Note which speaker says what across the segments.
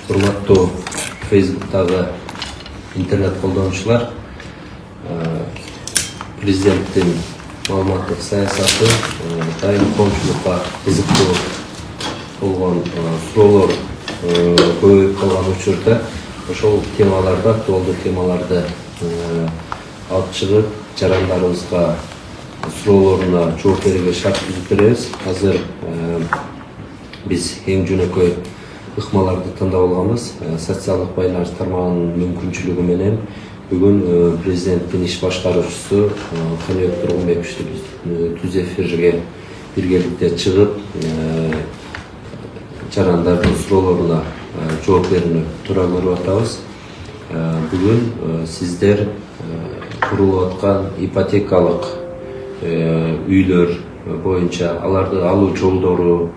Speaker 1: Урматтуу Facebook'тагы интернет колдонуучулар, президенттин маалыматтык саясаты дайым коомчулукка кызыктуу болгон суроолор көбөйүп калган учурда ошол темаларды, актуалдуу темаларды алып чыгып, жарандарыбызга суроолоруна жооп берүүгө шарт түзүп беребиз. Азыр биз эң жөнөкөй ыкмаларды тандап алганбыз. Социалдык байланыш тармагынын мүмкүнчүлүгү менен бүгүн президенттин иш башкаруучусу Каныбек Тургунбеков түз эфирге биргеликте чыгып, жарандардын суроолоруна жооп берүүнү туура көрүп атабыз. Бүгүн сиздер курулуп аткан ипотекалык үйлөр боюнча аларды алуу жолдору,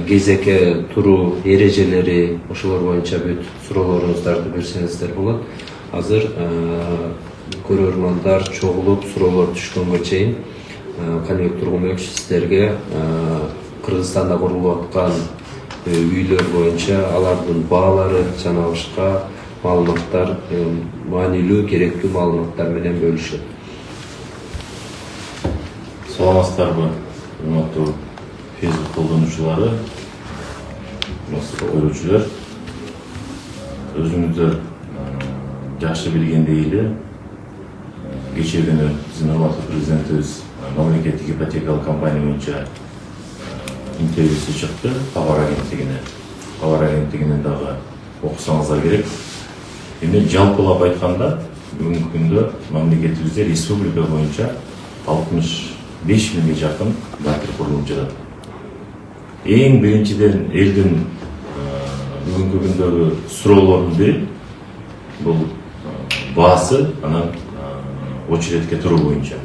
Speaker 1: кезекке туруу эрежелери, ошолор боюнча бүт суроолоруңуздарды берсеңиздер болот. Азыр көрөрмандар чогулуп суроолор түшкөнгө чейин Каныбек Тургунбеков сиздерге Кыргызстанда курулуп аткан үйлөр боюнча алардын баалары жана башка маалыматтар, маанилүү, керектүү маалыматтар менен бөлүшөт.
Speaker 2: Саламатсыздарбы, урматтуу Facebook колдонуучулары, көрүүчүлөр. Өзүңүздөр жакшы билгендей эле, кечээ күнү биздин урматтуу президентибиз мамлекеттик ипотекалык компания боюнча интервьюсу чыкты Кабар агенттигине. Кабар агенттигинен дагы окусаңыздар керек. Эми жалпылап айтканда, бүгүнкү күндө мамлекетибизде республика боюнча 65 миңге жакын банкир курулуп жатат. Эң биринчиден элдин бүгүнкү күндөгү суроолорунун бири бул баасы, анан очередке туруу боюнча.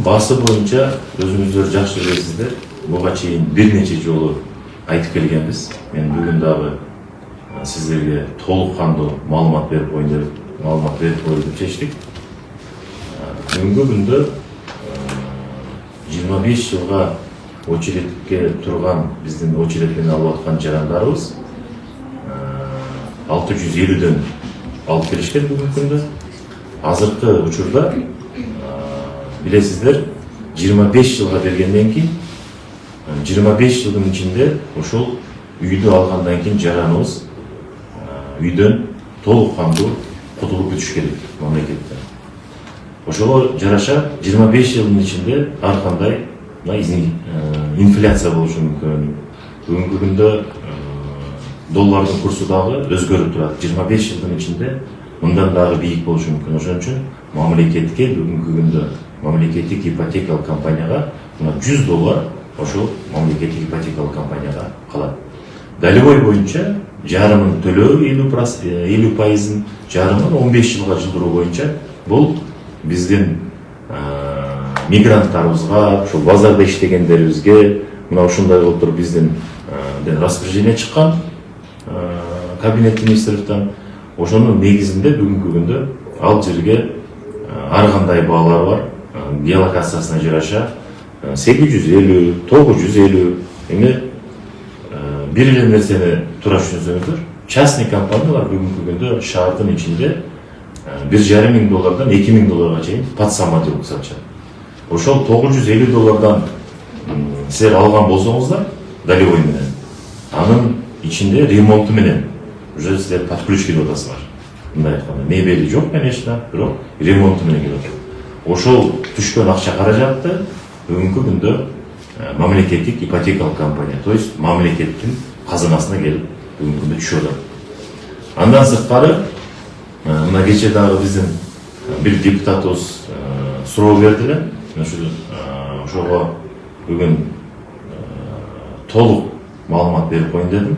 Speaker 2: Баасы боюнча өзүңүздөр жакшы билесиздер, буга чейин бир нече жолу айтып келгенбиз. Мен бүгүн дагы сиздерге толук кандуу маалымат берип коюу деп чечтик. Бүгүнкү күндө 25 жылга очередке турган биздин очередден алып аткан жарандарыбыз 650дөн алып келишкен бүгүнкү күндө. Азыркы учурда билесиздер 25 жылга бергенден кийин 25 жылдын ичинде ошол үйдү алгандан кийин жараныбыз үйдөн толук кандуу кутулуп бүтүш керек мамлекеттен. Ошого жараша 25 жылдын ичинде ар кандай инфляция болушу мүмкүн. Бүгүнкү күндө доллардын курсу дагы өзгөрүп турат. 25 жылдын ичинде мындан дагы бийик болушу мүмкүн. Ошон үчүн мамлекетке бүгүнкү күндө мамлекеттик ипотекалык компанияга $100 ошол мамлекеттик ипотекалык компанияга калат. Долевой боюнча жарымын төлөө 50%, жарымын 15 жылга жылдыруу боюнча бул биздин мигранттарыбызга, ошол базарда иштегендерибизге мына ушундай болуп туруп биздин распоряжение чыккан кабинет министрликтен. Ошонун негизинде бүгүнкү күндө ал жерге ар кандай баалар бар, геолокациясына жараша 850, 950. Эми бир эле нерсени туура түшүнсөңүздөр, частный компаниялар бүгүнкү күндө шаардын ичинде $1,500 $2,000 чейин под самоделку сатышат. Ошол $950 силер алган болсоңуздар долевой менен, анын ичинде ремонту менен уже силер под ключ келип атасыздар. Мындай айтканда, мебели жок, конечно, бирок ремонту менен келип атат. Ошол түшкөн акча каражатты бүгүнкү күндө мамлекеттик ипотекалык компания, то есть мамлекеттин казынасына келип бүгүнкү күндө түшүп атат. Андан сырткары, мына кечээ дагы биздин бир депутатыбыз суроо берди эле. Ошого бүгүн толук маалымат берип коеюн дедим.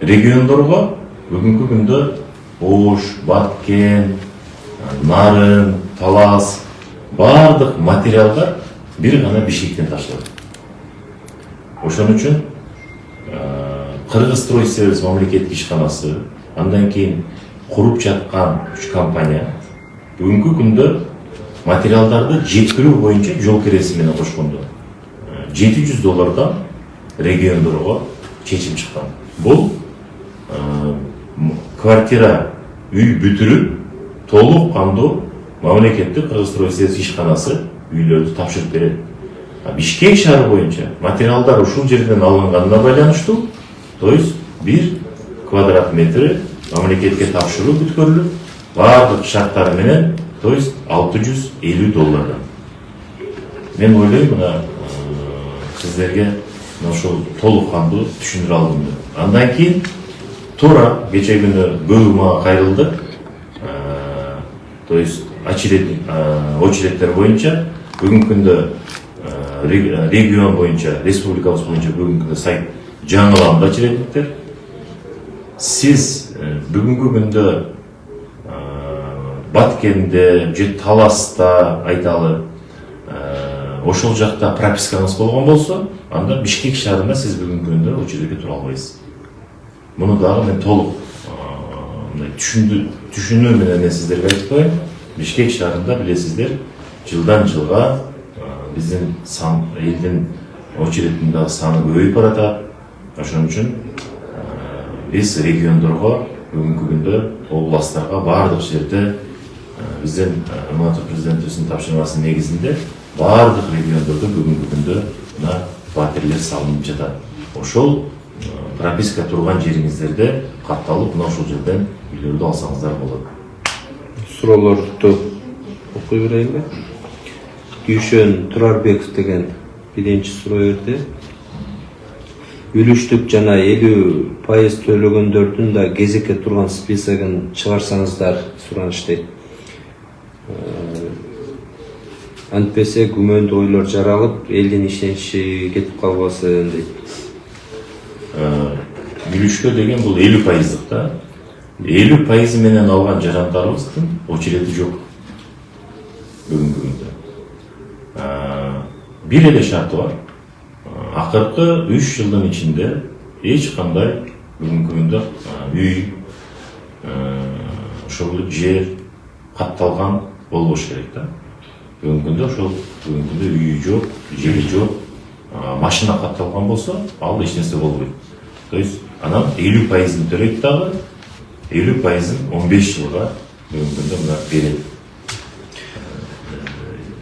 Speaker 2: Региондорго бүгүнкү күндө Ош, Баткен, Нарын, Талас бардык материалдар бир гана Бишкектен ташталат. Ошон үчүн Кыргызстройсервис мамлекеттик ишканасы, андан кийин куруп жаткан 3 компания бүгүнкү күндө материалдарды жеткирүү боюнча жол кирesi менен кошкондо $700 региондорго чечим чыккан. Бул квартира, үй бүтүрүп, толук кандуу мамлекеттик Кыргызстройсвет ишканасы үйлөрдү тапшырып берет. Бишкек шаары боюнча материалдар ушул жерден алынганына байланыштуу, то есть 1 квадрат метри мамлекетке тапшыруу бүткөрүлүп, бардык шарттары менен, то есть $650. Мен ойлойм, мына сиздерге ошол толук кандуу түшүндүрө алдым. Андан кийин туура кече күнү көбү мага кайрылды. То есть очередтер боюнча бүгүнкү күндө регион боюнча, республикабыз боюнча бүгүнкү күндө сайт жаңыланды очередниктер. Сиз бүгүнкү күндө Баткенде, же Таласта айталы ошол жакта пропискаңыз болгон болсо, анда Бишкек шаарында сиз бүгүнкү күндө очередке тура албайсыз. Муну дагы мен толук түшүнүү менен сиздерге айтып коеюн. Бишкек шаарында билесиздер, жылдан жылга биздин элдин очередин саны көбөйүп баратат. Ошон үчүн биз региондорго бүгүнкү күндө областтарга бардык жерде биздин Урматтуу президентибиздин тапшырмасы негизинде бардык региондордо бүгүнкү күндө батирлер салынып жатат. Ошол прописка турган жериңиздерде катталып, ошол жерден үйлөрдү алсаңыздар болот.
Speaker 1: Суроолорду окуй берейинби? Дүйшөн Турарбеков деген биринчи суроо берди. Үлүштүк жана 50% төлөгөндөрдүн да кезекке турган списогун чыгарсаңыздар сураныш дейт. Антпесе күмөндүү ойлор жаралып, элдин ишеничи кетип калбасын дейт.
Speaker 2: Үлүшкө деген бул 50% да. 50% менен алган жарандарыбыздын очереди жок. Бүгүнкү күндө. Бир эле шарты бар. Акыркы 3 жылдын ичинде эч кандай бүгүнкү күндө үй, ошол жер катталган болбош керек да. Бүгүнкү күндө ошол үй жок, жери жок, машина катталган болсо, ал эч нерсе болбойт. То есть анан 50%-ын төлөйт дагы, 50%-ын 15 жылга бүгүнкү күндө мына берет.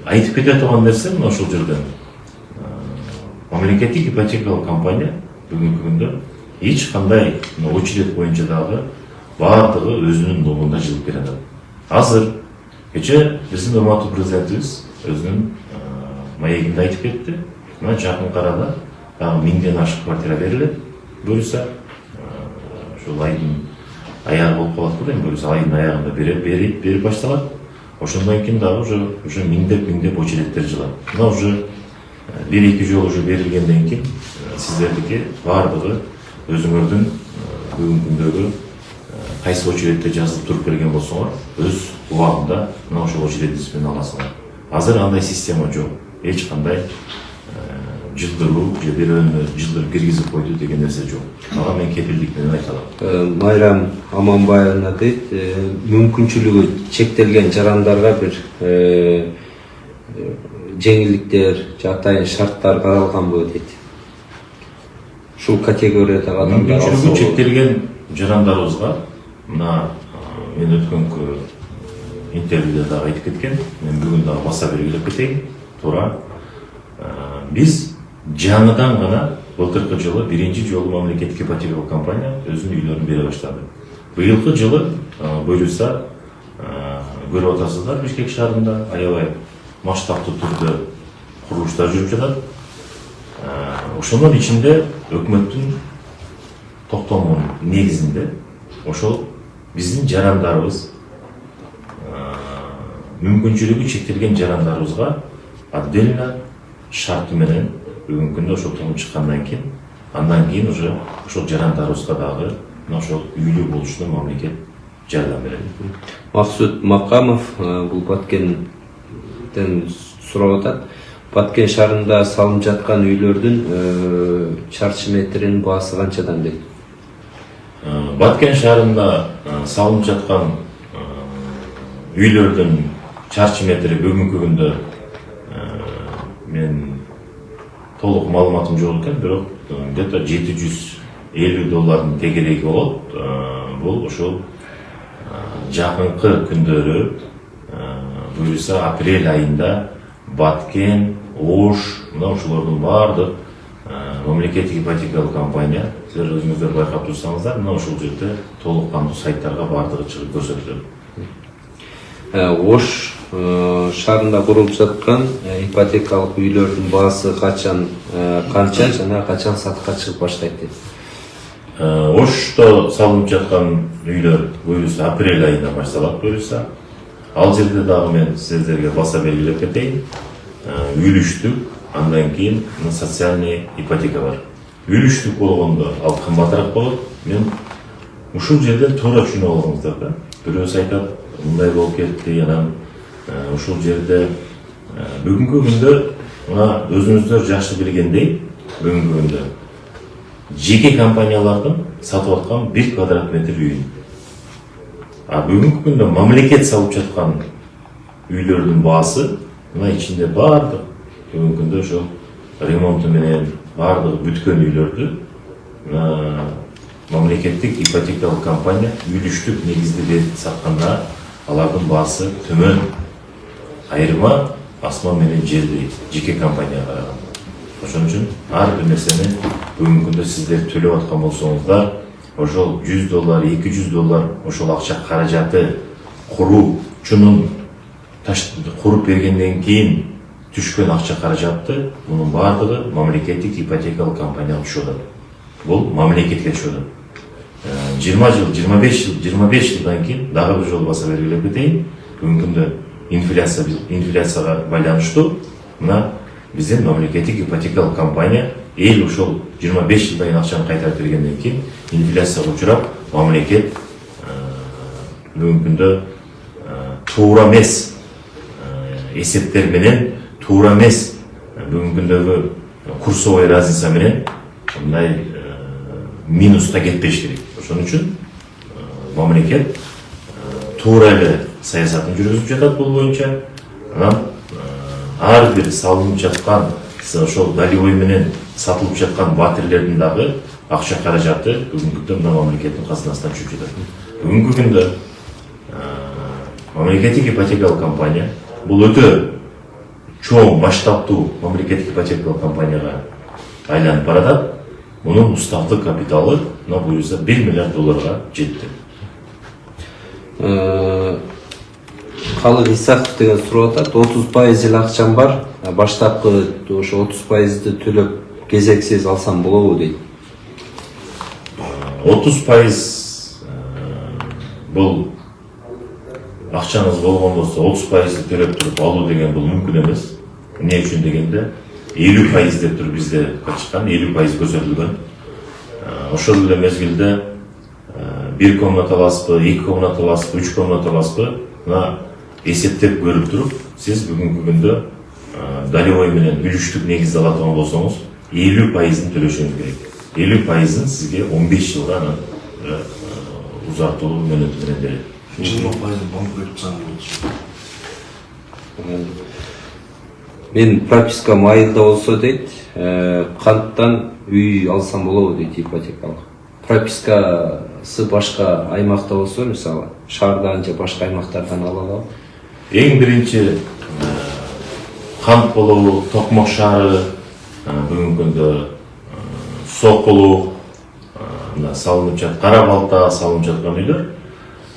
Speaker 2: Айтып кете турган нерсе мына ошол жерден. Мамлекеттик ипотекалык компания бүгүнкү күндө эч кандай очеред боюнча дагы бардыгы өзүнүн ногунда жылып берет. Азыр кече биздин урматтуу президентибиз өзүнүн маегинде айтып кетти. Мына жакын арада дагы 1000ден ашык квартира берилет. Буюрса ошол айдын аягы болуп калат да, буюрса айдын аягында берип башталат. Ошондон кийин дагы уже 1000деп очередтер жылат. Мына уже 1-2 жол уже берилгенден кийин сиздердики бардыгы өзүңөрдүн бүгүнкү күндөгү кайсы очередте жазылып туруп келген болсоңор, өз убагында мына ошол очередиңиз менен аласыңар. Азыр андай система жок. Эч кандай жылдыруу же бирөөнү жылдырып киргизип койду деген нерсе жок. Ага мен кепилдик менен айта алам.
Speaker 1: Майрам Аманбаевна дейт, мүмкүнчүлүгү чектелген жарандарга бир жеңилдиктер, атайын шарттар каралганбы дейт. Ушул категориядагы адамдар
Speaker 2: мүмкүнчүлүгү чектелген жарандарыбызга мына мен өткөнкү интервьюда дагы айтып кеткен, мен бүгүн дагы баса белгилеп кетейин. Туура биз жаңыдан гана былтыркы жылы биринчи жолу мамлекеттик ипотекалык компания өзүнүн үйлөрүн бере баштады. Быйылкы жылы буюрса көрүп атасыздар, Бишкек шаарында аябай масштабтуу түрдө курулуштар жүрүп жатат. Ошонун ичинде өкмөттүн токтомунун негизинде ошол биздин жарандарыбыз, мүмкүнчүлүгү чектелген жарандарыбызга отдельно шарты менен бүгүнкү күндө ошол толуп чыккандан кийин, андан кийин уже ошол жарандарыбызга дагы ошол үйлүү болушуна мамлекет жардам берет.
Speaker 1: Максут Макамов бул Баткенден сурап атат. Баткен шаарында салынып жаткан үйлөрдүн чарчы метринин баасы канчадан дейт?
Speaker 2: Баткен шаарында салынып жаткан үйлөрдүн чарчы метри бүгүнкү күндө мен толук маалыматым жок экен, бирок где-то $750 тегереги болот. Бул ошол жакынкы күндөрү, буюрса апрель айында Баткен, Ош, мына ошолордун баардык мамлекеттик ипотекалык компания, силер өзүңүздөр байкап турсаңыздар, мына ошол жерде толук кандуу сайттарга баардыгы чыгып көрсөтүлөт.
Speaker 1: Ош шаарында курулуп жаткан ипотекалык үйлөрдүн баасы канча жана качан сатыкка чыгып баштайт дейт?
Speaker 2: Ошто салынып жаткан үйлөр буюрса апрель айында башталат буюрса. Ал жерде дагы мен сиздерге баса белгилеп кетейин. Үйлүштүк, андан кийин социальный ипотека бар. Үйлүштүк болгондо ал кымбатыраак болот. Мен ушул жерден туура түшүнүп алыңыздар да. Бирөөсү айтат, мындай болуп кетти, анан ушул жерде бүгүнкү күндө мына өзүңүздөр жакшы билгендей, бүгүнкү күндө жеке компаниялардын сатып аткан 1 квадрат метр үйүн. Бүгүнкү күндө мамлекет салып жаткан үйлөрдүн баасы мына ичинде баардык бүгүнкү күндө ошо ремонту менен баардыгы бүткөн үйлөрдү мамлекеттик ипотекалык компания үйлүштүк негизде берип сатканда алардын баасы төмөн. Айырма асман менен жердей жеке компанияга караганда. Ошон үчүн ар бир нерсени бүгүнкү күндө сиздер төлөп аткан болсоңуздар, ошол $100, $200 ошол акча каражаты куруучунун куруп бергенден кийин түшкөн акча каражаты, мунун баардыгы мамлекеттик ипотекалык компанияга түшүп атат. Бул мамлекетке түшүп атат. 20 жыл, 25 жылдан кийин дагы бир жолу баса белгилеп кетейин. Бүгүнкү күндө инфляцияга байланыштуу мына биздин мамлекеттик ипотекалык компания эл ошол 25 жылдан кийин акчаны кайтарып бергенден кийин инфляцияга учурап, мамлекет бүгүнкү күндө туура эмес эсептер менен, туура эмес бүгүнкү күндөгү курсовой разница менен мындай минуста кетпеш керек. Ошон үчүн мамлекет туура эле саясатын жүргүзүп жатат бул боюнча. Анан ар бир салынып жаткан ошол долевой менен сатылып жаткан батирлердин дагы акча каражаты бүгүнкү күндө мына мамлекеттин казынасынан түшүп жатат. Бүгүнкү күндө мамлекеттик ипотекалык компания бул өтө чоң масштабтуу мамлекеттик ипотекалык компанияга айланып баратат. Мунун уставдык капиталы мына буюрса $1 миллиард жетти.
Speaker 1: Калык Исаков деген сурап атат, 30% эле акчам бар, баштапкы ошо 30%ды төлөп кезексиз алсам болобу дейт. 30% бул акчаңыз болгон болсо 30% төлөп туруп алуу деген бул мүмкүн эмес. Эмне үчүн дегенде 50% деп туруп бизде чыккан, 50% көзөтүлгөн. Ошол эле мезгилде 1 комната аласызбы, 2 комната аласызбы, 3 комната аласызбы, мына эсептеп көрүп туруп, сиз бүгүнкү күндө долевой менен үлүштүк негизде алатыган болсоңуз 50%-ын төлөшүңүз керек. 50%-ын сизге 15 жылга узартуу мөөнөтү менен берет.
Speaker 3: 20%-ын банк берип чыгат.
Speaker 1: Мен пропискам айылда болсо дейт, канттан үй алсам болобу дейт ипотекалык. Пропискасы башка аймакта болсо, мисалы, шаардан же башка аймактардан ала алабы?
Speaker 2: Эң биринчи Кант болобу, Токмок шаары, бүгүнкү күндө Сокулу, салынып жаткан Кара Балта салынып жаткан үйлөр.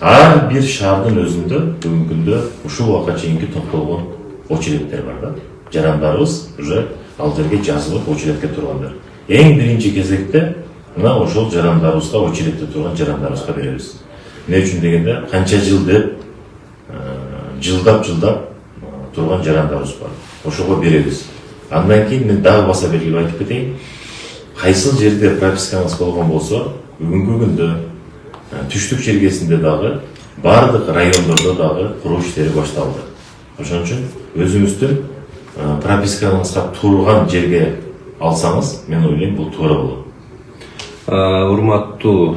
Speaker 2: Ар бир шаардын өзүндө бүгүнкү күндө ушул убакка чейинки токтолгон очередтер бар да. Жарандарыбыз уже ал жерге жазылып очередке тургандар. Эң биринчи кезекте мына ошол жарандарыбызга, очередте турган жарандарыбызга беребиз. Эмне үчүн дегенде канча жыл деп жылдап турган жарандарыбыз бар. Ошого беребиз. Андан кийин мен дагы баса белгилеп айтып кетейин. Кайсыл жерде пропискаңыз болгон болсо, бүгүнкү күндө түштүк чергесинде дагы бардык райондордо дагы куруу иштери башталды. Ошон үчүн өзүңүздүн пропискаңызга турган жерге алсаңыз, мен ойлойм бул туура болот.
Speaker 1: Урматтуу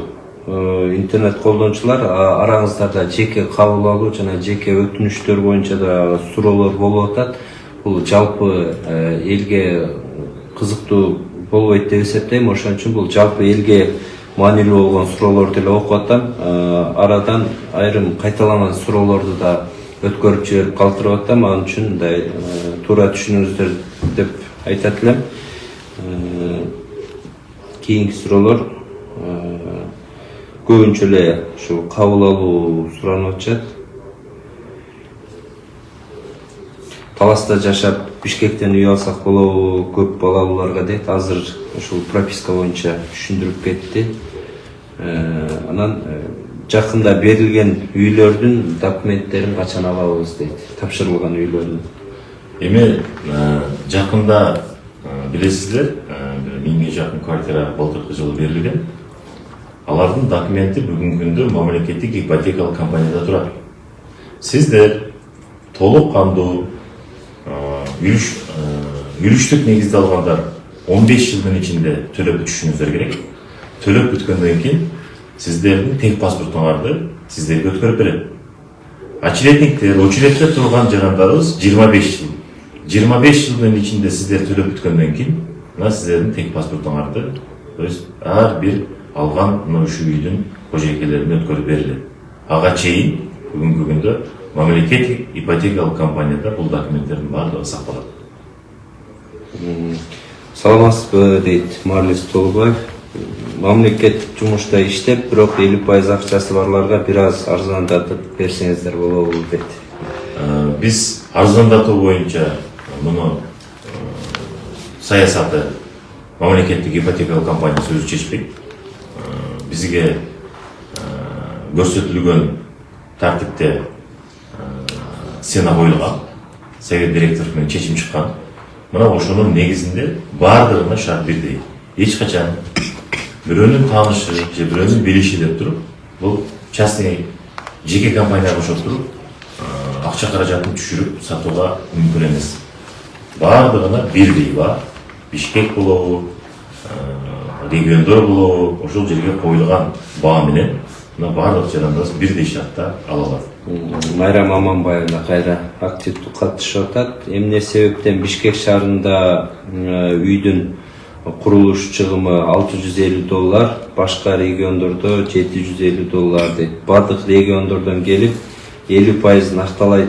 Speaker 1: интернет колдонуучулар, араңыздарда жеке кабыл алуу жана жеке өтүнүчтөр боюнча да суроолор болуп атат. Бул жалпы элге кызыктуу болбойт деп эсептейм. Ошон үчүн бул жалпы элге маанилүү болгон суроолорду эле окуп атам. Арадан айрым кайталанган суроолорду да өткөрүп жиберип калтырып атам. Анын үчүн мындай туура түшүнүңүздөр деп айтат элем. Кийинки суроолор көбүнчө эле ушу кабыл алуу суранып атышат. Таласта жашап Бишкектен үй алсак болобу, көп балалууларга дейт. Азыр ушул прописка боюнча түшүндүрүп кетти. Анан жакында берилген үйлөрдүн документтерин качан алабыз дейт. Тапшырылган үйлөрдүн.
Speaker 2: Эми жакында билесиздер, 1000ге жакын квартира былтыркы жылы берилген. Алардын документи бүгүнкү күндө мамлекеттик ипотекалык компанияда турат. Сиздер толук кандуу үлүштүк негизде алгандар 15 жылдын ичинде төлөп бүтүшүңүздөр керек. Төлөп бүткөндөн кийин сиздердин тең паспортуңарды сиздерге өткөрүп берет. Очередниктер, очередте турган жарандарыбыз 25 жыл. 25 жылдын ичинде сиздер төлөп бүткөндөн кийин мына сиздердин тең паспортуңарды, то есть ар бир алган мына ушул үйдүн кожойкелерине өткөрүп берилет. Ага чейин бүгүнкү күндө мамлекеттик ипотекалык компанияда бул документтердин баардыгы сакталат.
Speaker 1: Саламатсызбы дейт Марлис Толубаев. Мамлекет жумушта иштеп, бирок 50% акчасы барларга бир аз арзандатып берсеңиздер болобу дейт.
Speaker 2: Биз арзандатуу боюнча муну саясаты мамлекеттик ипотекалык компания сөзү чечпейт. Бизге көрсөтүлгөн тартипте сцена коюлган, совет директору менен чечим чыккан. Мына ошонун негизинде баардыгына шарт бирдей. Эч качан бирөөнүн таанышы же бирөөнүн билиши деп туруп, бул частный жеке компанияга кошуп туруп, акча каражатын түшүрүп сатууга мүмкүн эмес. Баардыгына бирдей бар. Бишкек болобу, региондор болобу, ошол жерге коюлган баа менен мына баардык жарандарыбыз бирдей шартта ала алат.
Speaker 1: Майрам Аманбаева кайра активдүү катышып атат. Эмне себептен Бишкек шаарында үйдүн курулуш чыгымы $650, башка региондордо $750 дейт. Бардык региондордон келип 50% акталай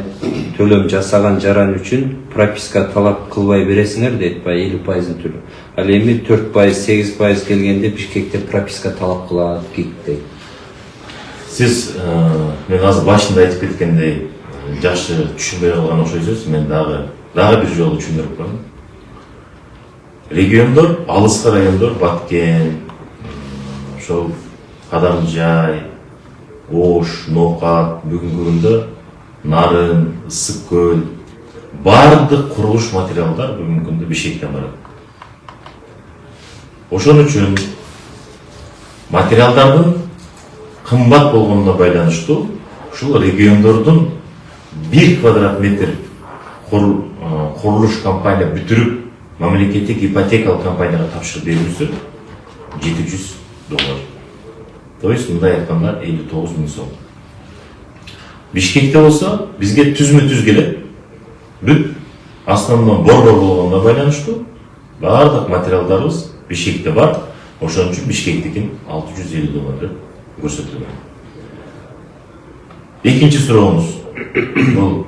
Speaker 1: төлөм жасаган жаран үчүн прописка талап кылбай бересиңер дейт, 50% төлөм. Ал эми 4%, 8% келгенде Бишкекте прописка талап кылат дейт.
Speaker 2: Сиз мен азыр башында айтып кеткендей жакшы түшүнбөй калган окшойсуз. Мен дагы бир жолу түшүндүрүп коеюн. Региондор, алыскы райондор, Баткен, ошол Кадаржай, Ош, Ноокат, бүгүнкү күндө Нарын, Ысык көл, баардык курулуш материалдар бүгүнкү күндө Бишкектен барат. Ошон үчүн материалдардын кымбат болгонуна байланыштуу ушул региондордун 1 квадрат метр курулуш компания бүтүрүп мамлекеттик ипотекалык компанияга тапшырып берүүсү $700. То есть мындай айтканда 59 000 сом. Бишкекте болсо бизге түзмө-түз келет. Бүт основной борбор болгонуна байланыштуу баардык материалдарыбыз Бишкекте бар. Ошон үчүн Бишкектикин $650 деп көрсөтүлгөн. Экинчи сурооңуз. Бул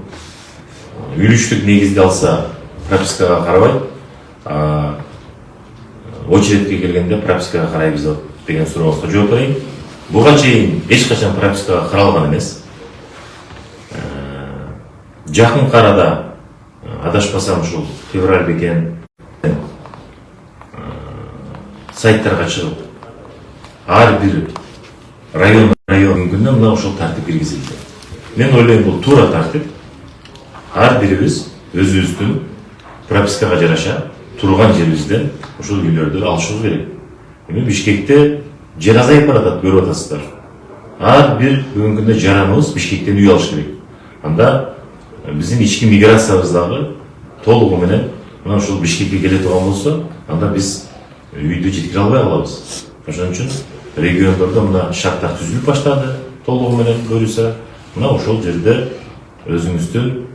Speaker 2: үлүштүк негизде алса пропискага карабайт. Очередке келгенде пропискага карайбыз деген сурооңузга жооп берейин. Буга чейин эч качан пропискага каралган эмес. Жакын арада адашпасам ушул февраль бекен сайттарга чыгып ар бир район күнүнө мына ошол тартип киргизилди. Мен ойлойм бул туура тартип. Ар бирибиз өзүбүздүн пропискага жараша турган жерибизден ушул үйлөрдү алышыбыз керек. Эми Бишкекте жер азайып баратат, көрүп атасыздар. Ар бир бүгүнкү күндө жараныбыз Бишкектен үй алыш керек. Анда биздин ички миграциябыз дагы толугу менен мына ушул Бишкекке келе турган болсо, анда биз үйдү жеткире албай калабыз. Ошон үчүн региондордо мына шарттар түзүлүп баштады, толугу менен көрүлсө, мына ошол жерде өзүңүздүн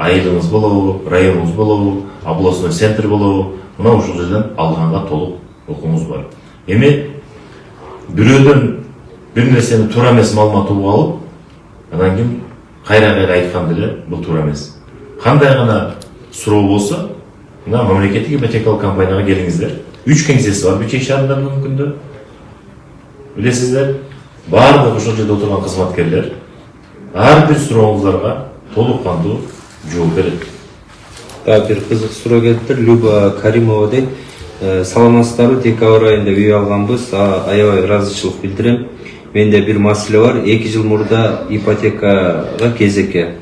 Speaker 2: айылыңыз болобу, районуңуз болобу, областной центр болобу, мына ушул жерден алганга толук укугуңуз бар. Эми бирөөдөн бир нерсени туура эмес маалымат угуп алып, анан кийин кайра айткан деле бул туура эмес. Кандай гана суроо болсо, мына мамлекеттик ипотекалык компанияга келиңиздер. 3 кеңсеси бар Бишкек шаарында бүгүнкү күндө. Билесиздер, баардык ошол жерде отурган кызматкерлер ар бир сурооңуздарга толук кандуу жооп берет.
Speaker 1: Бир кызык суроо келиптир. Люба Каримова дейт. Саламатсыздарбы, декабрь айында үй алганбыз. Аябай ыраазычылык билдирем. Менде бир маселе бар. 2 жыл мурда ипотекага кезекке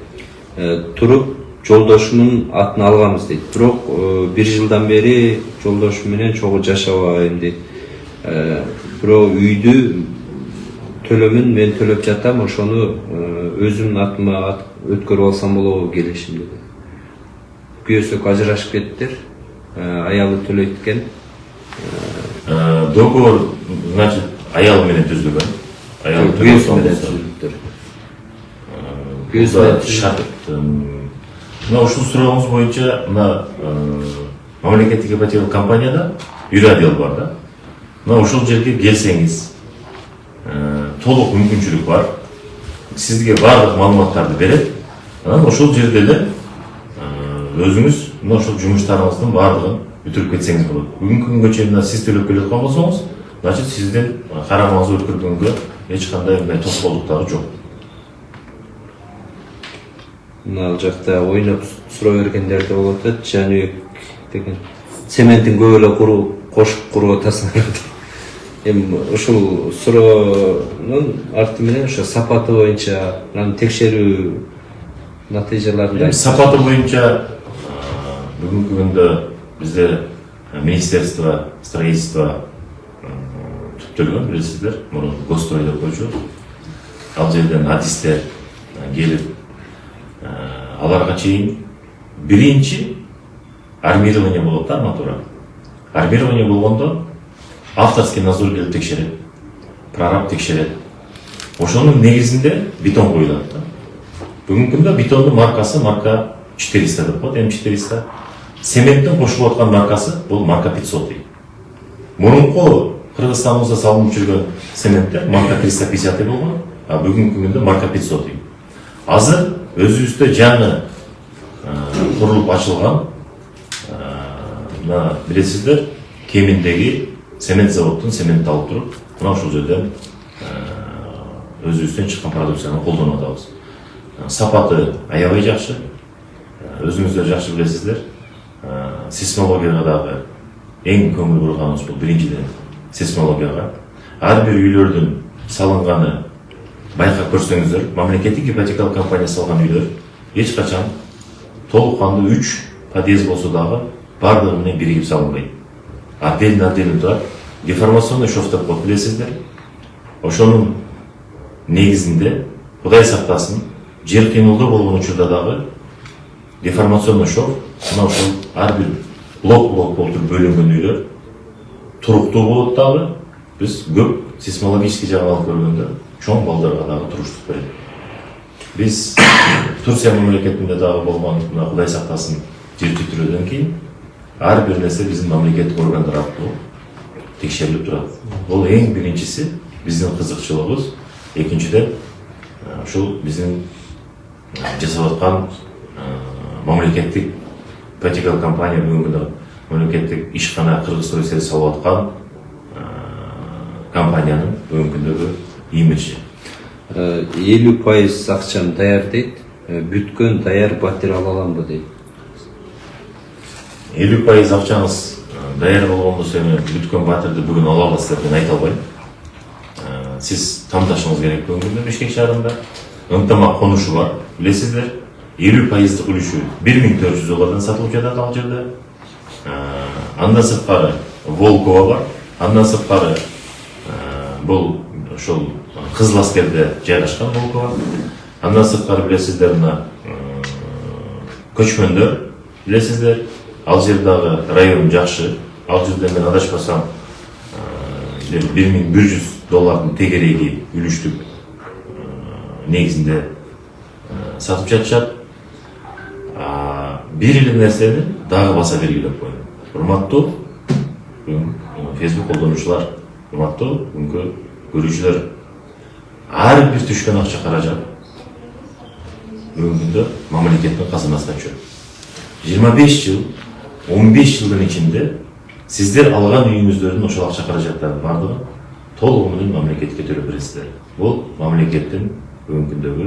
Speaker 1: туруп жолдошумдун атын алганбыз дейт. Бирок 1 жылдан бери жолдошум менен чогуу жашабайм дейт. Бирок үйдү төлөмүн мен төлөп жатам, ошону өзүмдүн атыма өткөрүп алсам болобу келишим деди. Күйөөсү ажырашып кеттиктер. Аялы төлөйт экен.
Speaker 2: Договор, значит, аял менен түзүлгөн. Аял
Speaker 1: күйөөсү менен түзүлүптүр.
Speaker 2: Күйөөсү шарт. Мына ушул сурооңуз боюнча мына мамлекеттик ипотекалык компанияда юридик отдел бар да. Мына ушул жерге келсеңиз, толук мүмкүнчүлүк бар. Сизге баардык маалыматтарды берет. Анан ошол жерде эле өзүңүз мына ошол жумуштарыңыздын баардыгын бүтүрүп кетсеңиз болот. Бүгүнкү күнгө чейин сиз төлөп келаткан болсоңуз, значит сиздин карамаңызды өткөргөнгө эч кандай тоскоолдук дагы жок.
Speaker 1: Мына жакта ойноп суроо бергендер да болот да, Жаныбек деген. Цементтин көп эле кошуп куруп атасыңар. Эми ушул суроонун арты менен ошо сапаты боюнча, анан текшерүү натыйжаларында
Speaker 2: сапаты боюнча бүгүнкү күндө бизде министерство строительства түптөлгөн, билесиздер, мурун Госстрой деп койчубуз. Ал жерден артисттер келип, аларга чейин биринчи армирование болот да, арматура. Армирование болгондо авторский надзор келип текшерет, прораб текшерет. Ошонун негизинде бетон коюлат да. Бүгүнкү күндө бетондун маркасы марка 400 деп коет, М400. Цементтин кошулуп аткан маркасы бул марка 500 дейт. Мурунку Кыргызстаныбызда салынып жүргөн цементтер марка 350 болгон, а бүгүнкү күндө марка 500 дейт. Азыр өзүбүздө жаңы курулуп ачылган, мына билесиздер, Кеминдеги цемент заводтун цементти алып туруп, мына ушул жерден өзүбүздөн чыккан продукцияны колдонуп атабыз. Сапаты аябай жакшы. Өзүңүздөр жакшы билесиздер. Сейсмологияга дагы эң көңүл бурганыбыз бул биринчиден сейсмологияга. Ар бир үйлөрдүн салынганы байкап көрсөңүздөр, мамлекеттик ипотекалык компания салган үйлөр эч качан толук кандуу 3 подъезд болсо дагы бардыгы менен биригип салынбайт. Отдельно турат. Деформационный шов деп коет, билесиздер. Ошонун негизинде Кудай сактасын, жер кыймылдоо болгон учурда дагы деформационный шов, мына ошол ар бир блок болуп бөлүнгөн үйлөр туруктуу болот дагы. Биз көп сейсмологический жагын алып көргөндө чоң балдарга дагы туруштук берет. Биз Турция мамлекетинде дагы болгон, мына Кудай сактасын, жер титирөөдөн кийин ар бир нерсе биздин мамлекеттик органдар аркылуу текшерилип турат. Бул эң биринчиси биздин кызыкчылыгыбыз. Экинчиден ушул биздин жасап аткан мамлекеттик ипотекалык компания бүгүнкү мамлекеттик ишкана Кыргызстрой сервис салып аткан компаниянын бүгүнкү күндөгү имиджи.
Speaker 1: 50% акчам даяр дейт. Бүткөн даяр батир ала аламбы дейт.
Speaker 2: 50% акчаңыз даяр болгондо сени бүткөн батирди бүгүн ала аласыз деп мен айта албайм. Сиз тамдашыңыз керек бүгүн Бишкек шаарында. Ынтымак конушу бар. Билесиздер, 50%дык үлүшү $1400 сатылып жатат ал жерде. Андан сырткары Волкова бар. Андан сырткары бул ошол Кызыл аскерде жайгашкан Волкова. Андан сырткары билесиздер, мына көчмөндөр, билесиздер, ал жердагы район жакшы. Ал жерде мен адашпасам $1100 тегереги үлүштүк негизинде сатып жатышат. бир эле нерсени дагы баса белгилеп коюм. Урматтуу Facebook колдонуучулар, урматтуу бүгүнкү көрүүчүлөр, ар бир түшкөн акча каражат бүгүнкү күндө мамлекеттин казынасына түшөт. 25 жыл, 15 жылдын ичинде сиздер алган үйүңүздөрдүн ошол акча каражаттарынын бардыгын толугу менен мамлекетке төлөп бересиздер. Бул мамлекеттин бүгүнкү күндөгү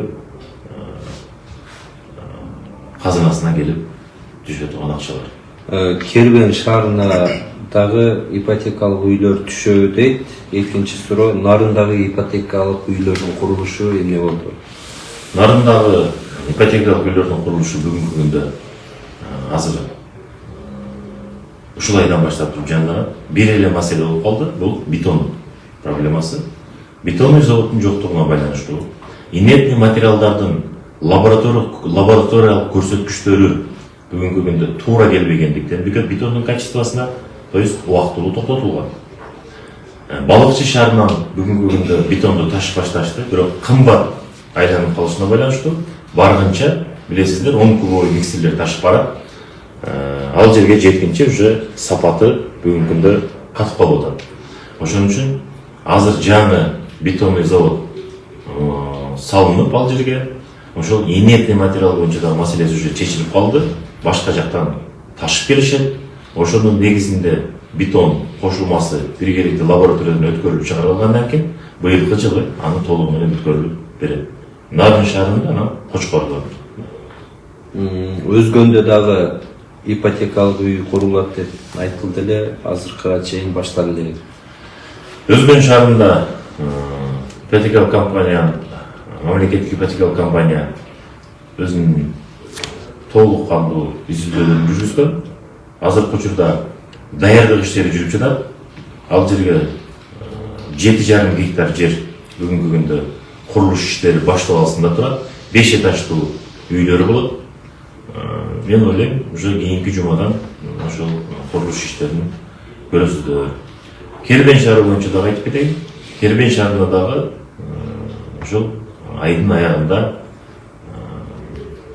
Speaker 2: казынасына келип түшө турган акчалар.
Speaker 1: Кербен шаарына дагы ипотекалык үйлөр түшөбү дейт. Экинчи суроо, Нарындагы ипотекалык үйлөрдүн курулушу эмне болду?
Speaker 2: Нарындагы ипотекалык үйлөрдүн курулушу бүгүнкү күндө азыр ушул айдан баштап жанданат. Бир эле маселе болуп калды, бул бетон проблемасы. Бетонный заводдун жоктугуна байланыштуу. Инертный материалдардын лабораториялык көрсөткүчтөрү бүгүнкү күндө туура келбегендиктен, бетондун качествосуна, то есть убактылуу токтотулган. Балыкчы шаарынан бүгүнкү күндө бетонду ташып башташты, бирок кымбат айланып калышына байланыштуу баргынча, билесиздер, 10 кубовый миксерлер ташып барат. Ал жерге жеткенче уже сапаты бүгүнкү күндө катып калып атат. Ошон үчүн азыр жаңы бетонный завод салынып ал жерге, ошол инертный материал боюнча да маселеси уже чечилип калды. Башка жактан ташып келишет. Ошонун негизинде бетон кошулмасы биргеликте лабораториядан өткөрүлүп чыгарылгандан кийин быйылкы жылы аны толугу менен өткөрүлүп берет. Нарын шаарында анан Кочкордо.
Speaker 1: Өзгөндө дагы ипотекалык үй курулат деп айтылды эле, азыркыга чейин башталды эле.
Speaker 2: Өзгөн шаарында ипотекалык компания, мамлекеттик ипотекалык компания өзүнүн толук кандуу изилдөөлөрүн жүргүзгөн. Азыркы учурда даярдык иштери жүрүп жатат. Ал жерге 7,5 гектар жер бүгүнкү күндө курулуш иштери башталасында турат. 5 этаждуу үйлөрү болот. Мен ойлойм, уже кийинки жумадан ошол курулуш иштерин көрөсүздөр. Кербен шаары боюнча дагы айтып кетейин. Кербен шаарында дагы ошол айдын аягында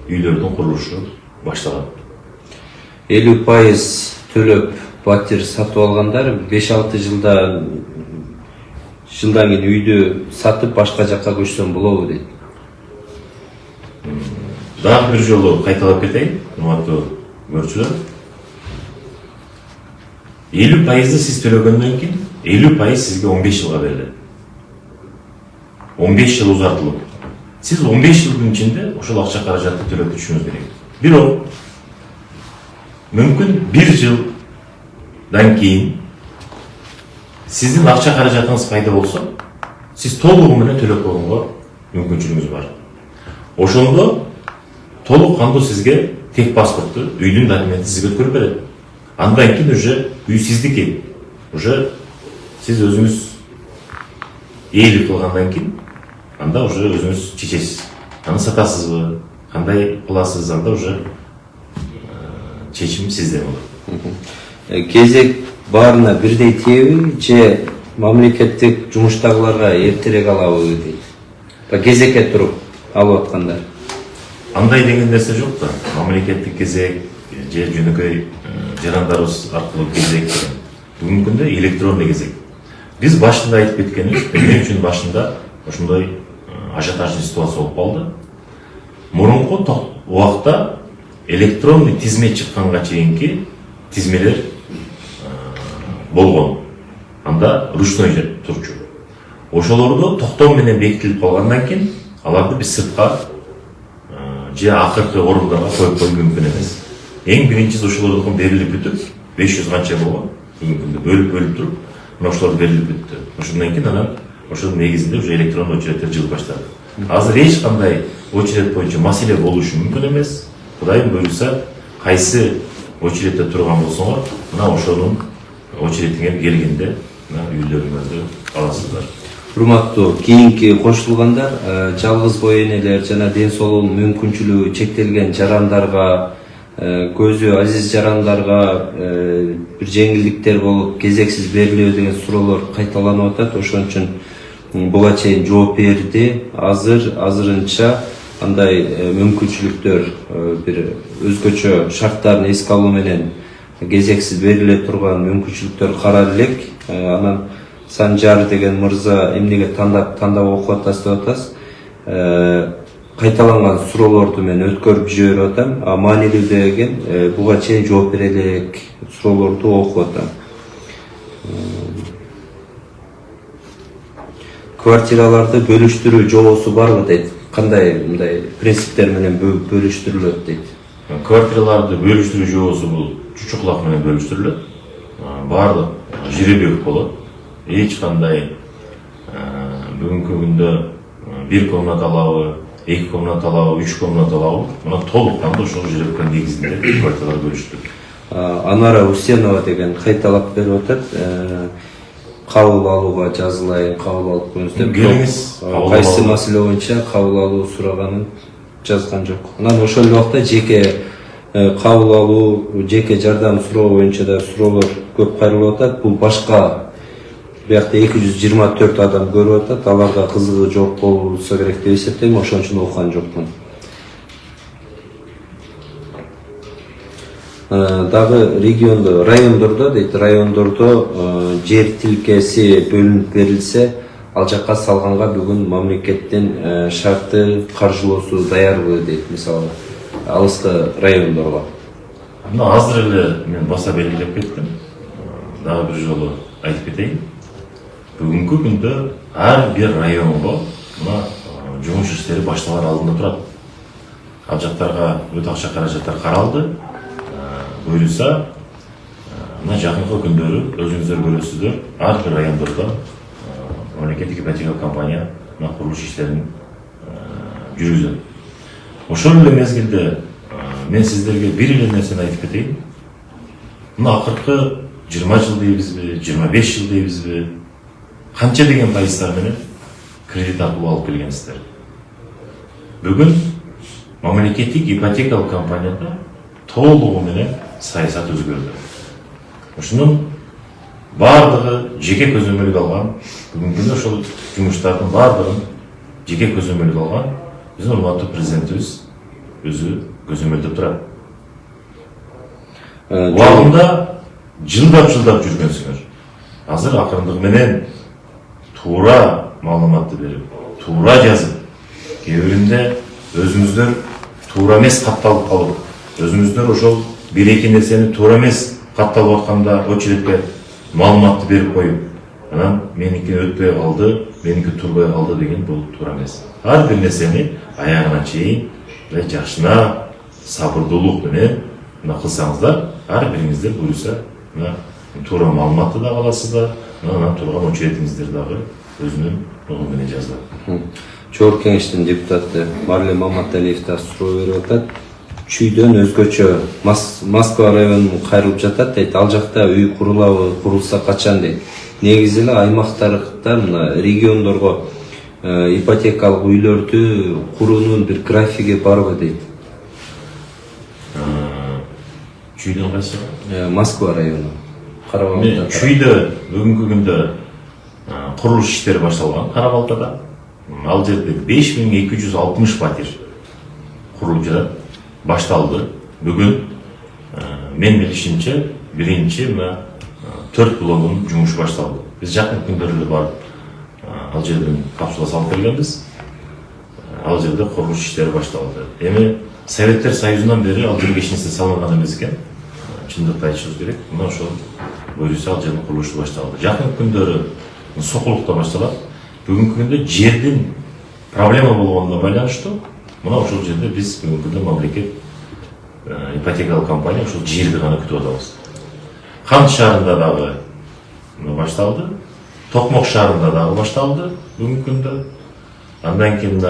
Speaker 2: үйлөрдүн курулушу башталат.
Speaker 1: 50% төлөп батир сатып алгандар 5-6 жылдан кийин үйдү сатып башка жакка көчсөм болобу дейт.
Speaker 2: Дагы бир жолу кайталап кетейин, урматтуу көрүүчүлөр. 50% сиз төлөгөндөн кийин 50% сизге 15 жылга берилет. 15 жыл узартылып. Сиз 15 жылдын ичинде ошол акча каражатты төлөп түшүңүз керек. Бирок мүмкүн 1 жылдан кийин сиздин акча каражатыңыз пайда болсо, сиз толугу менен төлөп койгонго мүмкүнчүлүгүңүз бар. Ошондо толук кандуу сизге тек паспортту, үйдүн документин сизге өткөрүп берет. Андан кийин уже үй сиздики. Уже сиз өзүңүз ээлик кылгандан кийин анда уже өзүңүз чечесиз. Аны сатасызбы, кандай кыласыз, анда уже чечим сизде болот.
Speaker 1: Кезек баарына бирдей тиеби же мамлекеттик жумуштагыларга эртерээк алабы дейт. Кезекке туруп алып аткандар.
Speaker 2: Андай деген нерсе жок да. Мамлекеттик кезек же жөнөкөй жарандарыбыз аркылуу кезек деген. Бүгүнкү күндө электронный кезек. Биз башында айтып кеткенибиз, мен үчүн башында ошондой ажиотажный ситуация болуп калды. Мурунку убакта электронный тизме чыкканга чейинки тизмелер болгон. Анда ручной турчу. Ошолорду токтом менен бекитилип калгандан кийин аларды биз сыртка же акыркы орундарга коюп кою мүмкүн эмес. Эң биринчиси ошолордун берилип бүтүп, 500 канча болгон. Бүгүнкү күндө бөлүп туруп, мына ошолор берилип бүттү. Ошондон кийин анан ошонун негизинде уже электрондуу очередтер жылып баштады. Азыр эч кандай очеред боюнча маселе болушу мүмкүн эмес. Кудайым буйруса, кайсы очередте турган болсоңор, мына ошонун очередиңер келгенде үйлөрүңөрдү аласыздар.
Speaker 1: Урматтуу кийинки кошулгандар, жалгыз бой энелер жана ден соолугунун мүмкүнчүлүгү чектелген жарандарга, көзү азиз жарандарга бир жеңилдиктер болуп кезексиз берилеби деген суроолор кайталанып атат. Ошон үчүн буга чейин жооп берди. Азырынча андай мүмкүнчүлүктөр бир өзгөчө шарттарын эске алуу менен кезексиз бериле турган мүмкүнчүлүктөр каралып элек. Анан Санжар деген мырза эмнеге тандап окуп атасыз деп атасыз. Кайталанган суроолорду мен өткөрүп жиберип атам. Маанилүү деген буга чейин жооп бере элек суроолорду окуп атам. Квартираларды бөлүштүрүү жобосу барбы дейт. Кандай мындай принциптер менен бөлүштүрүлөт дейт.
Speaker 2: Квартираларды бөлүштүрүү жобосу бул чучуклак менен бөлүштүрүлөт. Баардык жеребек болот. Эч кандай бүгүнкү күндө 1 комнаталабы, 2 комнаталабы, 3 комнаталабы, мына толук кандуу ошол жеребек негизинде квартиралар бөлүштүрүлөт.
Speaker 1: Анара Усенова деген кайталап берип атат. Кабыл алууга жазылайын, кабыл алып коюңуз деп.
Speaker 2: Келиңиз,
Speaker 1: Кайсы маселе боюнча кабыл алуу сураганын жазган жок. Анан ошол убакта жеке кабыл алуу, жеке жардам суроо боюнча да суроолор көп кайрылып атат. Бул башка биякта 224 адам көрүп атат. Аларга кызыгы жок болсо керек деп эсептейм. Ошон үчүн окуган жокмун. Дагы региондо, райондордо дейт, райондордо жер тилкеси бөлүнүп берилсе, ал жакка салганга бүгүн мамлекеттин шарты, каржылоосу даярбы дейт, мисалы алыскы райондорго.
Speaker 2: Мына азыр эле мен баса белгилеп кеттим. Дагы бир жолу айтып кетейин. Бүгүнкү күндө ар бир районго мына жумуш иштери башталар алдында турат. Ал жактарга өтө акча каражаттар каралды. Буюрса, мына жакынкы күндөрү өзүңүздөр көрөсүздөр, ар бир райондордо мамлекеттик ипотекалык компания курулуш иштерин жүргүзөт. Ошол эле мезгилде мен сиздерге бир эле нерсени айтып кетейин. Мына акыркы 20 жыл дейбизби, 25 жыл дейбизби, канча деген пайыздар менен кредит аркылуу алып келгенсиздер. Бүгүн мамлекеттик ипотекалык компанияда толугу менен саясат өзгөрдү. Ушунун баардыгы жеке көзөмөлгө алган, бүгүнкү ошол жумуштардын баардыгын жеке көзөмөлгө алган биздин урматтуу президентибиз өзү көзөмөлдөп турат. Убагында жылдап жүргөнсүңөр. Азыр акырындыгы менен туура маалыматты берип, туура жазып, кээ биринде өзүңүздөр туура эмес катталып калып, өзүңүздөр ошол бир-эки нерсени туура эмес катталып атканда очередке маалыматты берип коюп, анан меники өтпөй калды, меники турбай калды деген бул туура эмес. Ар бир нерсени аягына чейин жакшына сабырдуулук менен кылсаңыздар, ар бириңиздер буюрса туура маалыматты да аласыздар, анан турган очередиңиздер дагы өзүнүн нугу менен жазылат.
Speaker 1: Чогорку кеңештин депутаты Марлен Маматалиев да суроо берип атат. Чүйдөн өзгөчө Москва районунун кайрылып жатат дейт. Ал жакта үй курулабы, курулса качан дейт. Негизи эле аймактарда мына региондорго ипотекалык үйлөрдү куруунун бир графиги барбы дейт.
Speaker 2: Чүйдөн кайсы?
Speaker 1: Москва району. Карабалда.
Speaker 2: Чүйдө бүгүнкү күндө курулуш иштери башталган Карабалтада. Ал жерде 5260 патир курулуп жатат. Башталды. Бүгүн мен билишимче биринчи 4 блогун жумушу башталды. Биз жакын күндөрдө барып ал жерден капсула салып келгенбиз. Ал жерде курулуш иштери башталды. Эми Советтер Союзунан бери ал жерге эч нерсе салынган эмес экен. Чындыкты айтышыбыз керек. Мына ошол буюрса ал жердин курулушу башталды. Жакын күндөрү сокулукта башталат. Бүгүнкү күндө жердин проблема болгонуна байланыштуу мына ошол жерде биз бүгүнкү күндө мамлекет ипотекалык компания ошол жерди гана күтүп атабыз. Кант шаарында дагы башталды, Токмок шаарында дагы башталды бүгүнкү күндө. Андан кийин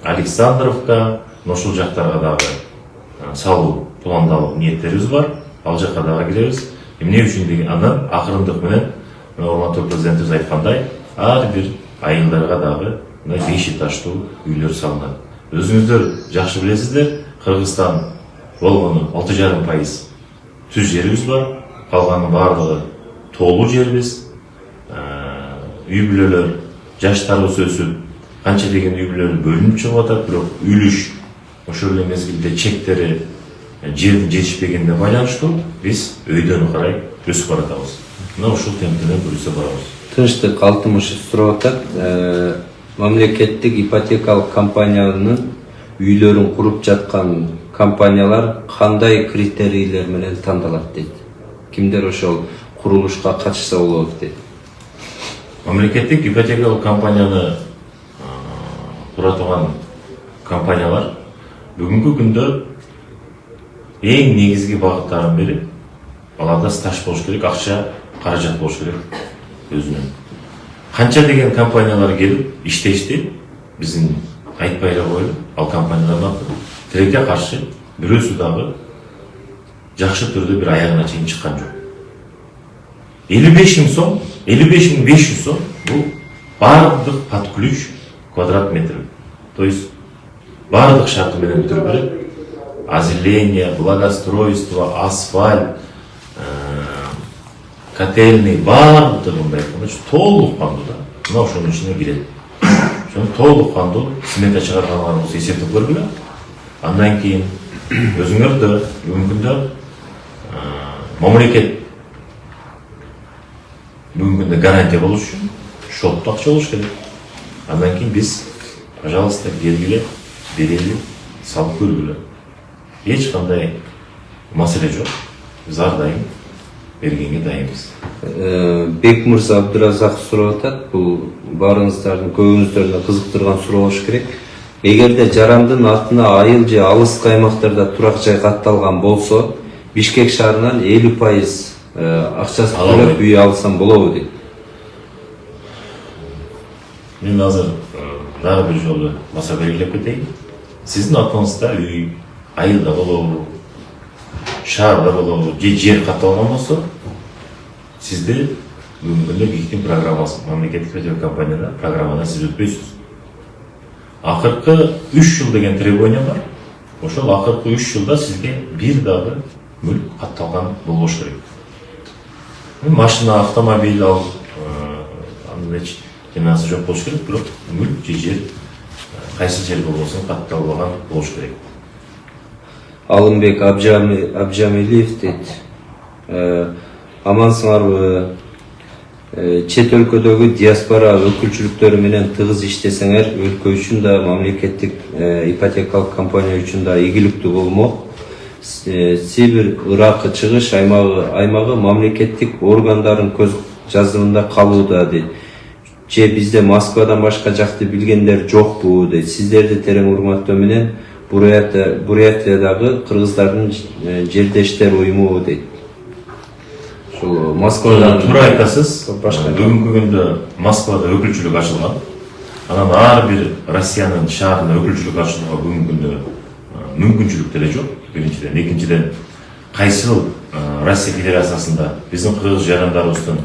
Speaker 2: Александровка, ошол жактарга дагы салуу пландалып ниеттерибиз бар. Ал жакка дагы киребиз. Эмне үчүн деген андан акырындык менен урматтуу президентибиз айткандай, ар бир айылдарга дагы 5 этаждуу үйлөр салынат. Өзүңүздөр жакшы билесиздер, Кыргызстан болгону 6,5% түз жерибиз бар, калганын баардыгы тоолуу жерибиз. Үй бүлөлөр, жаштарыбыз өсүп, канча деген үй бүлөлөр бөлүнүп чыгып атат, бирок үлүш ошол эле мезгилде чектери жердин жетишпегенине байланыштуу биз өйдөн карай өсүп баратабыз. Мына ушул темптенен өрүсө барабыз.
Speaker 1: Тынчтык Алтымышев сурап атат. Мамлекеттик ипотекалык компаниянын үйлөрүн куруп жаткан компаниялар кандай критерийлер менен тандалат дейт. Кимдер ошол курулушка катышса болот дейт.
Speaker 2: Мамлекеттик ипотекалык компанияны кура турган компаниялар бүгүнкү күндө эң негизги багыттарын бири аларда стаж болуш керек, акча, каражат болуш керек өзүнүн. Канча деген компаниялар келип иштешти, биздин айтпай эле коелу, ал компаниялардан тилекке каршы бирөөсү дагы жакшы түрдө бир аягына чейин чыккан жок. 55 000 сом, 55 500 сом бул бардык под ключ квадрат метр. То есть бардык шарты менен бүтүрүп берет. Озеленение, благоустройство, асфальт, котельный, бардыгындай толук кандуу да. Мына ошонун ичине кирет. Ошону толук кандуу смета чыгарганыңызды эсептеп көргүлө. Андан кийин өзүңөрдө бүгүнкү күндө мамлекет бүгүнкү күндө гарантия болуш үчүн шотту акча болуш керек. Андан кийин биз, пожалуйста, келгиле, берели, салып көргүлө. Эч кандай маселе жок. Биз ар дайым бергенге дайынбыз.
Speaker 1: Бек Мырза Абдыразак сурап атат. Бул баарыңыздардын көбүңүздөрдү кызыктырган суроо болуш керек. Эгерде жарандын атына айыл же алыс аймактарда турак жай катталган болсо, Бишкек шаарынан 50% акчасын төлөп үй алсам болобу дейт.
Speaker 2: Мен азыр дагы бир жолу баса белгилеп кетейин. Сиздин атыңызда үй айылда болобу, шаарда болобу, жер катталган болсо, сизди бүгүнкү күндө БИКТин программасы, мамлекеттик ипотека компанияда программадан сиз өтпөйсүз. Акыркы 3 жыл деген требование бар. Ошол акыркы 3 жылда сизге бир дагы мүлк катталган болбош керек. Машина, автомобиль алып, андай кинасы жок болуш керек, бирок мүлк же жер кайсы жер болбосун катталбаган болуш керек.
Speaker 1: Алымбек Абжамилиев дейт. Амансыңарбы? Чет өлкөдөгү диаспора өкүлчүлүктөрү менен тыгыз иштесеңер, өлкө үчүн да, мамлекеттик ипотекалык компания үчүн да ийгиликтүү болмок. Сибир, Ирак, чыгыш аймагы мамлекеттик органдардын көз жазымында калууда дейт. Же бизде Москвадан башка жакты билгендер жокпу дейт. Сиздерди терең урматтоо менен Бурятиядагы кыргыздардын жердештер уюму дейт. Ушул Москвадан
Speaker 2: туура айтасыз. Бүгүнкү күндө Москвада өкүлчүлүк ачылган. Анан ар бир Россиянын шаарында өкүлчүлүк ачууга бүгүнкү күндө мүмкүнчүлүк деле жок. Биринчиден, экинчиден, кайсыл Россия Федерациясында биздин кыргыз жарандарыбыздын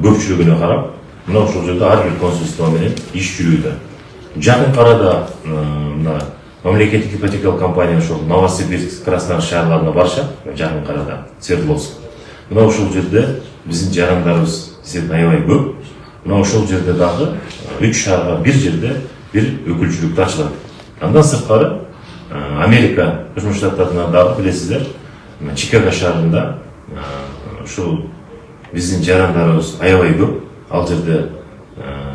Speaker 2: көпчүлүгүнө карап, мына ошол жерде ар бир консульство менен иш жүрүүдө. Жакын арада мына мамлекеттик ипотекалык компания ошол Новосибирск, Краснодар шаарларына барышат, жакын арада Свердловск. Мына ошол жерде биздин жарандарыбыз десек аябай көп. Мына ошол жерде дагы 3 шаарга бир жерде бир өкүлчүлүктү ачылат. Андан сырткары Америка Кошмо Штаттарында дагы билесиздер, Чикаго шаарында ушул биздин жарандарыбыз аябай көп. Ал жерде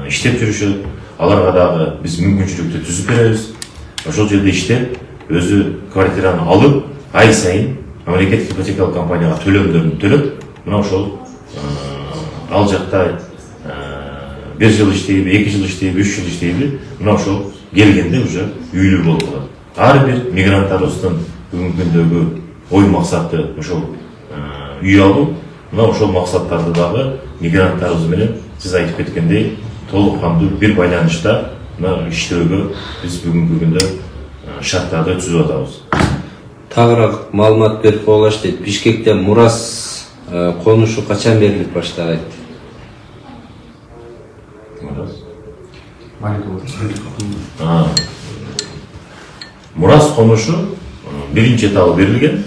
Speaker 2: иштеп жүрүшөт. Аларга дагы биз мүмкүнчүлүктү түзүп беребиз. Ошол жерде иштеп, өзү квартираны алып, ай сайын мамлекеттик ипотекалык компанияга төлөмдөрүн төлөп, мына ошол ал жакта 1 жыл иштейби, 2 жыл иштейби, 3 жыл иштейби, мына ошол келгенде уже үйлүү болуп калат. Ар бир мигранттарыбыздын бүгүнкү күндөгү ой максаты ошол үй алуу. Мына ошол максаттарды дагы мигранттарыбыз менен сиз айтып кеткендей толук кандуу бир байланышта мына иштөөгө биз бүгүнкү күндө шарттарды түзүп атабыз.
Speaker 1: Тагыраак маалымат берип коелаш дейт. Бишкекте Мурас конушу качан берилип баштайт?
Speaker 2: Мурас конушу биринчи этабы берилген.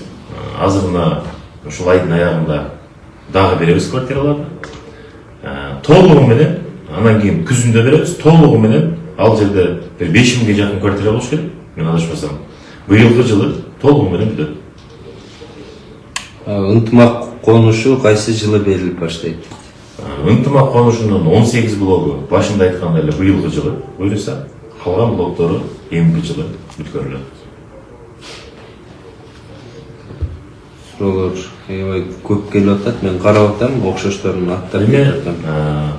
Speaker 2: Азырына ушул айдын аягында дагы беребиз квартираларды. Толугу менен, анан кийин күзүндө беребиз. Толугу менен ал жерде 5000ге жакын квартира болуш керек, мен адашпасам. быйылгы жылы толугу менен бүтөт.
Speaker 1: Ынтымак конушу кайсы жылы берилип баштайт?
Speaker 2: Ынтымак конушунун 18 блогу башында айткандай эле быйылгы жылы буюрса, калган блогдору эмки жылы бүткөрүлөт.
Speaker 1: Суроолор аябай көп келип атат. Мен карап атам, окшошторун аттап
Speaker 2: Эми
Speaker 1: кетип атам.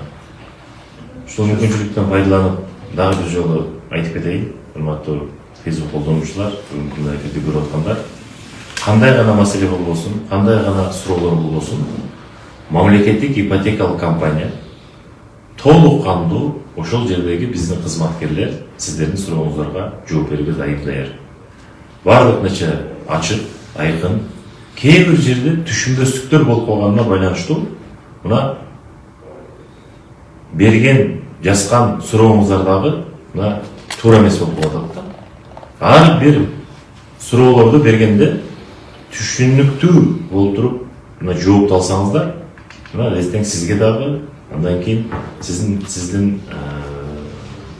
Speaker 2: ушул мүмкүнчүлүктөн пайдаланып дагы бир жолу айтып кетейин, урматтуу Facebook колдонуучулар, бүгүнкү күндө эфирде көрүп аткандар. Кандай гана маселе болбосун, кандай гана суроолор болбосун, мамлекеттик ипотекалык компания толук кандуу ошол жердеги биздин кызматкерлер сиздердин сурооңуздарга жооп берүүгө даяр. Барлык нече ачык, айкын, кээ бир жерде түшүнбөстүктөр болуп калганына байланыштуу мына берген жазган сурооңуздар дагы мына туура эмес болуп калат да. Ар бир суроолорду бергенде түшүнүктүү болуп туруп мына жооп алсаңыздар, мына эртең сизге дагы, андан кийин сиздин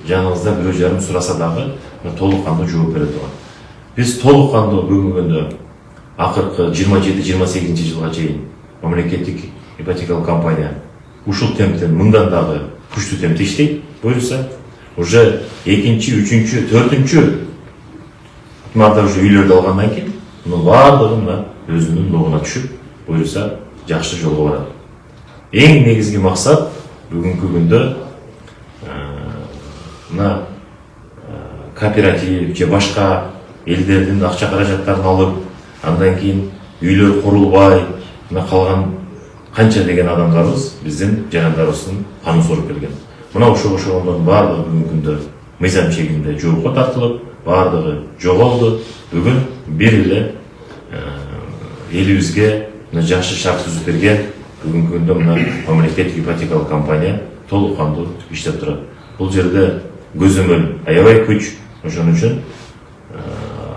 Speaker 2: жаныңызда бирөө жарым сураса дагы толук кандуу жооп бере турган. Биз толук кандуу бүгүнкү күндө акыркы 27-28 жылга чейин мамлекеттик ипотекалык компания ушул темптен мындан дагы күчтүү темпте иштейт. Буюрса уже 2-чи, 3-чү, 4-чү марта уже үйлөрдү алгандан кийин мунун баардыгы мына өзүнүн ногуна түшүп, буюрса жакшы жолго барат. Эң негизги максат бүгүнкү күндө мына кооператив же башка элдердин акча каражаттарын алып, андан кийин үйлөр курулбай, мына калган канча деген адамдарыбыз биздин жарандарыбыздын канын соруп келген. Мына ошолордун баардыгы бүгүнкү күндө мыйзам чегинде жоопко тартылып, баардыгы жоголду. Бүгүн бир эле элибизге жакшы шарт түзүп берген бүгүнкү күндө мына мамлекеттик ипотекалык компания толук кандуу иштеп турат. Бул жерде көзөмөл аябай күч, ошон үчүн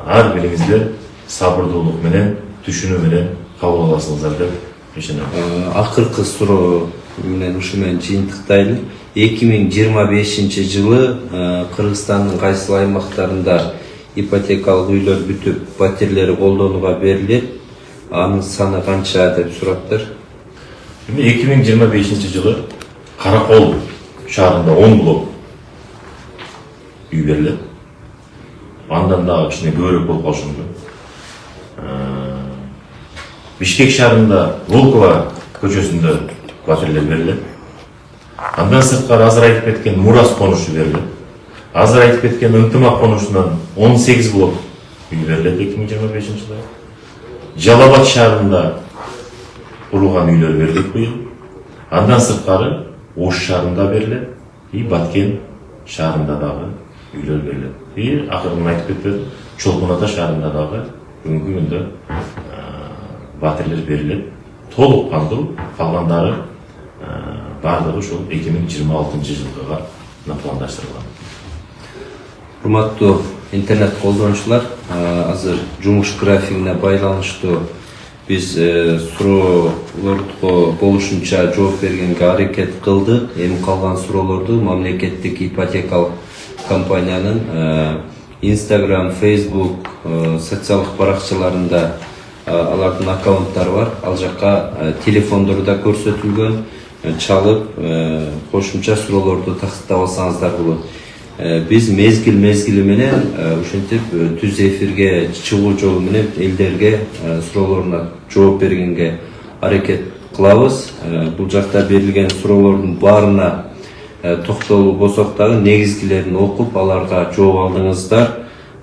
Speaker 2: ар бириңиздер сабырдуулук менен, түшүнүү менен кабыл аласыңыздар деп ишенем.
Speaker 1: Акыркы суроо менен ушу менен жыйынтыктайлы. 2025 жылы Кыргызстандын кайсы аймактарында ипотекалык үйлөр бүтүп, пәтерлери колдонууга берилет? Анын саны канча деп сураттыр.
Speaker 2: 2025 жылы Каракол шаарында 10 блок үй берилет. Андан дагы кичине көбүрөөк болуп калышы мүмкүн. Бишкек шаарында Волкова көчөсүндө пәтерлер берилет. Андан сырткары азыр айтып кеткен Мурас конушу берилет. Азыр айтып кеткен Ынтымак конушунан 18 блок үй берилет 2025 жылы. Жалал-Абад шаарында курулган үйлөр берилет быйыл. Андан сырткары Ош шаарында берилет, Баткен шаарында дагы үйлөр берилет. Акырын айтып кеткен Чолпон Ата шаарында дагы бүгүнкү күндө батирлер берилет. Толук кандуу, калгандары баардыгы ушул 2026 жылга пландаштырылган.
Speaker 1: Урматтуу интернет колдонуучулар, азыр жумуш графигине байланыштуу биз суроолорго болушунча жооп бергенге аракет кылдык. Эми калган суроолорду мамлекеттик ипотекалык компаниянын Instagram, Facebook, социалдык баракчаларында алардын аккаунттары бар. Ал жакка телефондору да көрсөтүлгөн. Чалып, кошумча суроолорду тактап алсаңыздар болот. Биз мезгил менен ушинтип түз эфирге чыгуу жолу менен элдерге суроолоруна жооп бергенге аракет кылабыз. Бул жакта берилген суроолордун баарына токтолуу болсок дагы негизгилерин окуп, аларга жооп алдыңыздар.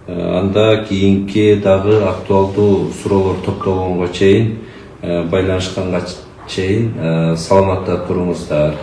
Speaker 1: Анда кийинки дагы актуалдуу суроолор топтолгонго чейин, байланышканга чейин саламатта туруңуздар.